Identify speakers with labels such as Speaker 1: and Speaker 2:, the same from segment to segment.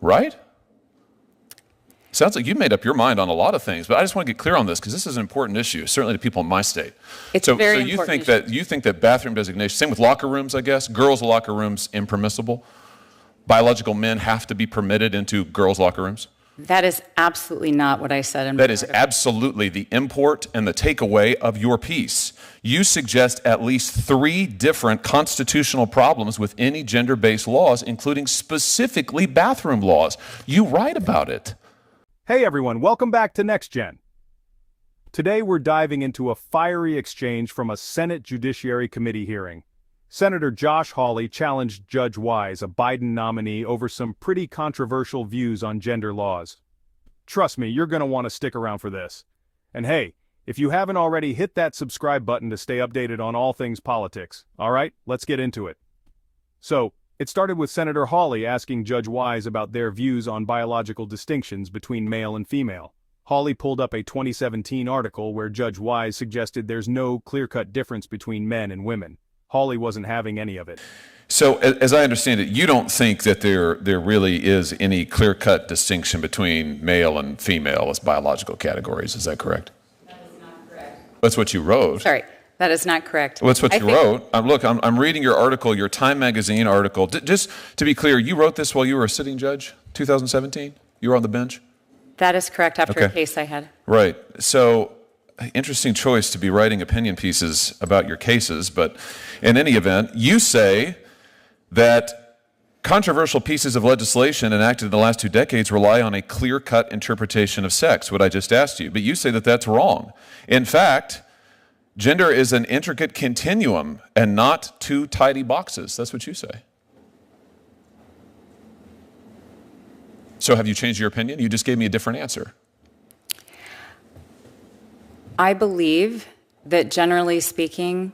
Speaker 1: right? Sounds like you made up your mind on a lot of things, but I just want to get clear on this because this is an important issue, certainly to people in my state.
Speaker 2: It's a very important issue.
Speaker 1: You think that bathroom designation, same with locker rooms, I guess, girls' locker rooms impermissible? Biological men have to be permitted into girls' locker rooms?
Speaker 2: That is absolutely not what I said in my
Speaker 1: That is
Speaker 2: article.
Speaker 1: absolutely the import and the takeaway of your piece. You suggest at least 3 different constitutional problems with any gender-based laws, including specifically bathroom laws. You write about it.
Speaker 3: Hey everyone, welcome back to Next Gen. Today we're diving into a fiery exchange from a Senate Judiciary Committee hearing. Senator Josh Hawley challenged Judge Wise, a Biden nominee, over some pretty controversial views on gender laws. Trust me, you're going to want to stick around for this. And hey, if you haven't already, hit that subscribe button to stay updated on all things politics. All right, let's get into it. So, it started with Senator Hawley asking Judge Wise about their views on biological distinctions between male and female. Hawley pulled up a 2017 article where Judge Wise suggested there's no clear-cut difference between men and women. Hawley wasn't having any of it.
Speaker 1: So, as I understand it, you don't think that there really is any clear-cut distinction between male and female as biological categories. Is that correct?
Speaker 2: That is not correct.
Speaker 1: That's what you wrote.
Speaker 2: Sorry, that is not correct.
Speaker 1: Well, that's what you wrote. Look, I'm reading your article, your Time Magazine article. Just to be clear, you wrote this while you were a sitting judge, 2017? You were on the bench?
Speaker 2: That is correct, after a case I had.
Speaker 1: Right. So, interesting choice to be writing opinion pieces about your cases, but in any event, you say that controversial pieces of legislation enacted in the last 2 decades rely on a clear-cut interpretation of sex, what I just asked you, but you say that that's wrong. In fact, gender is an intricate continuum and not 2 tidy boxes. That's what you say. So have you changed your opinion? You just gave me a different answer.
Speaker 2: I believe that generally speaking,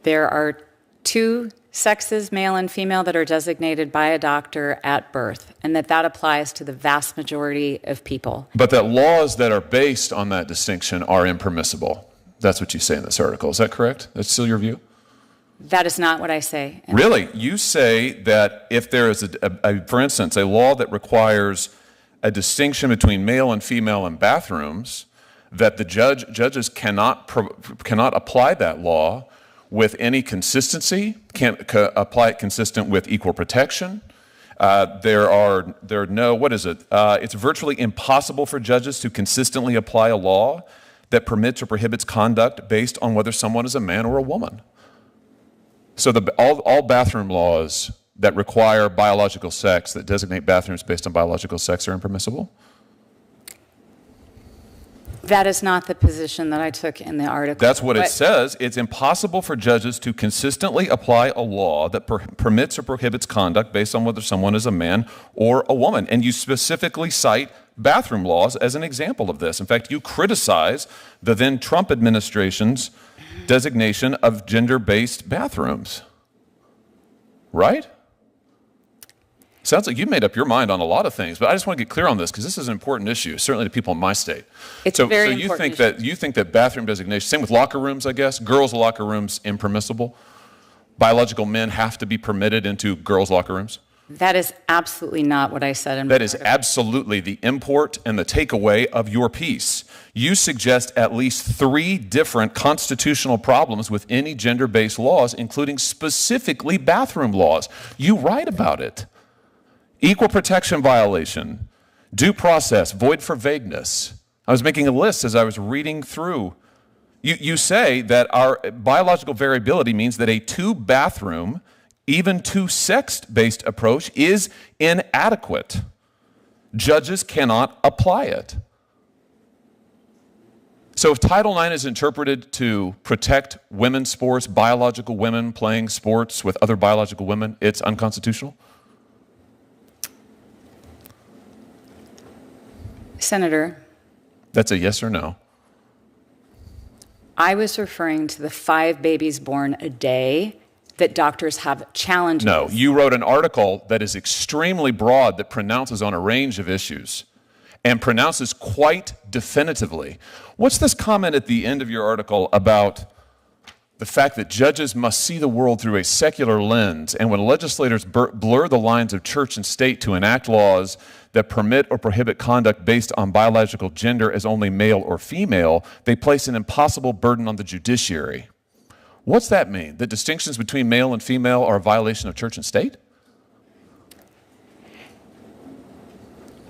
Speaker 2: there are 2 sexes, male and female, that are designated by a doctor at birth, and that applies to the vast majority of people.
Speaker 1: But that laws that are based on that distinction are impermissible. That's what you say in this article. Is that correct? That's still your view?
Speaker 2: That is not what I say.
Speaker 1: Really? You say that if there is, for instance, a law that requires a distinction between male and female in bathrooms, that the judges cannot apply that law with any consistency, can't apply it consistent with equal protection. There are no, what is it? It's virtually impossible for judges to consistently apply a law that permits or prohibits conduct based on whether someone is a man or a woman. So all bathroom laws that require biological sex, that designate bathrooms based on biological sex, are impermissible?
Speaker 2: That is not the position that I took in the article.
Speaker 1: That's what it says. It's impossible for judges to consistently apply a law that permits or prohibits conduct based on whether someone is a man or a woman. And you specifically cite bathroom laws as an example of this. In fact, you criticize the then Trump administration's designation of gender-based bathrooms. Right? Sounds like you made up your mind on a lot of things, but I just want to get clear on this because this is an important issue, certainly to people in my state.
Speaker 2: It's a very important issue.
Speaker 1: You think that bathroom designation, same with locker rooms, I guess, girls' locker rooms impermissible? Biological men have to be permitted into girls' locker rooms?
Speaker 2: That is absolutely not what I said in my
Speaker 1: article. That is absolutely the import and the takeaway of your piece. You suggest at least 3 different constitutional problems with any gender-based laws, including specifically bathroom laws. You write about it. Equal protection violation, due process, void for vagueness. I was making a list as I was reading through. You say that our biological variability means that a 2-bathroom, even 2-sex-based approach is inadequate. Judges cannot apply it. So if Title IX is interpreted to protect women's sports, biological women playing sports with other biological women, it's unconstitutional?
Speaker 2: Senator.
Speaker 1: That's a yes or no?
Speaker 2: I was referring to the 5 babies born a day that doctors have challenges.
Speaker 1: No, you wrote an article that is extremely broad that pronounces on a range of issues and pronounces quite definitively. What's this comment at the end of your article about the fact that judges must see the world through a secular lens, and when legislators blur the lines of church and state to enact laws that permit or prohibit conduct based on biological gender as only male or female, they place an impossible burden on the judiciary. What's that mean? That distinctions between male and female are a violation of church and state?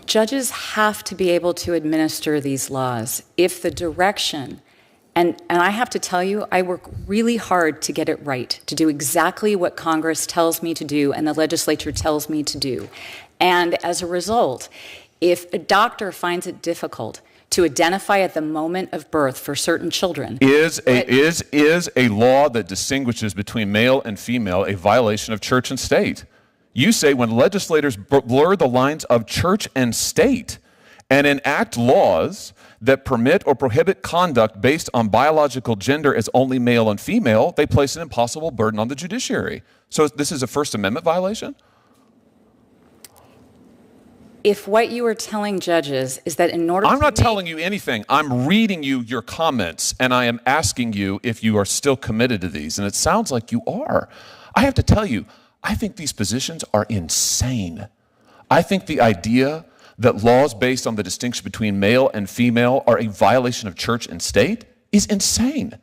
Speaker 2: Judges have to be able to administer these laws if the direction, and I have to tell you, I work really hard to get it right, to do exactly what Congress tells me to do and the legislature tells me to do. And as a result, if a doctor finds it difficult to identify at the moment of birth for certain children.
Speaker 1: Is a law that distinguishes between male and female a violation of church and state? You say when legislators blur the lines of church and state and enact laws that permit or prohibit conduct based on biological gender as only male and female, they place an impossible burden on the judiciary. So this is a First Amendment violation?
Speaker 2: If what you are telling judges is that in order
Speaker 1: I'm not telling you anything. I'm reading you your comments, and I am asking you if you are still committed to these, and it sounds like you are. I have to tell you, I think these positions are insane. I think the idea that laws based on the distinction between male and female are a violation of church and state is insane.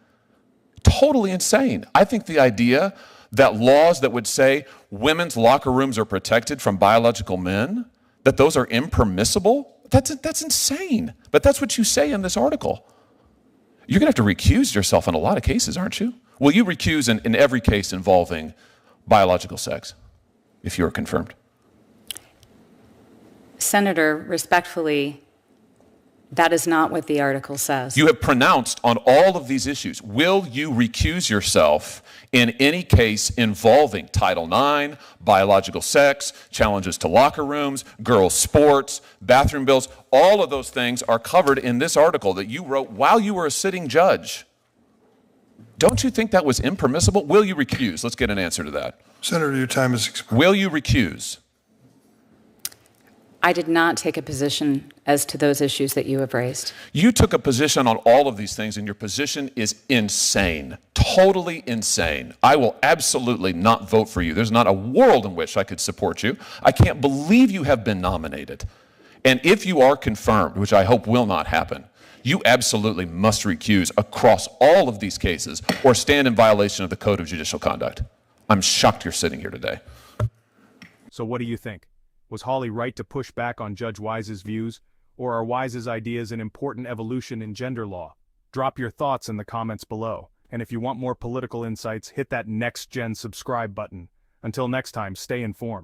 Speaker 1: Totally insane. I think the idea that laws that would say women's locker rooms are protected from biological men, that those are impermissible, that's insane. But that's what you say in this article. You're going to have to recuse yourself in a lot of cases, aren't you? Will you recuse in every case involving biological sex, if you are confirmed?
Speaker 2: Senator, respectfully, that is not what the article says.
Speaker 1: You have pronounced on all of these issues. Will you recuse yourself in any case involving Title IX, biological sex, challenges to locker rooms, girls' sports, bathroom bills? All of those things are covered in this article that you wrote while you were a sitting judge. Don't you think that was impermissible? Will you recuse? Let's get an answer to that.
Speaker 4: Senator, your time is expired.
Speaker 1: Will you recuse?
Speaker 2: I did not take a position as to those issues that you have raised.
Speaker 1: You took a position on all of these things, and your position is insane, totally insane. I will absolutely not vote for you. There's not a world in which I could support you. I can't believe you have been nominated. And if you are confirmed, which I hope will not happen, you absolutely must recuse across all of these cases or stand in violation of the Code of Judicial Conduct. I'm shocked you're sitting here today.
Speaker 3: So what do you think? Was Hawley right to push back on Judge Wise's views, or are Wise's ideas an important evolution in gender law? Drop your thoughts in the comments below, and if you want more political insights, hit that Next Gen subscribe button. Until next time, stay informed.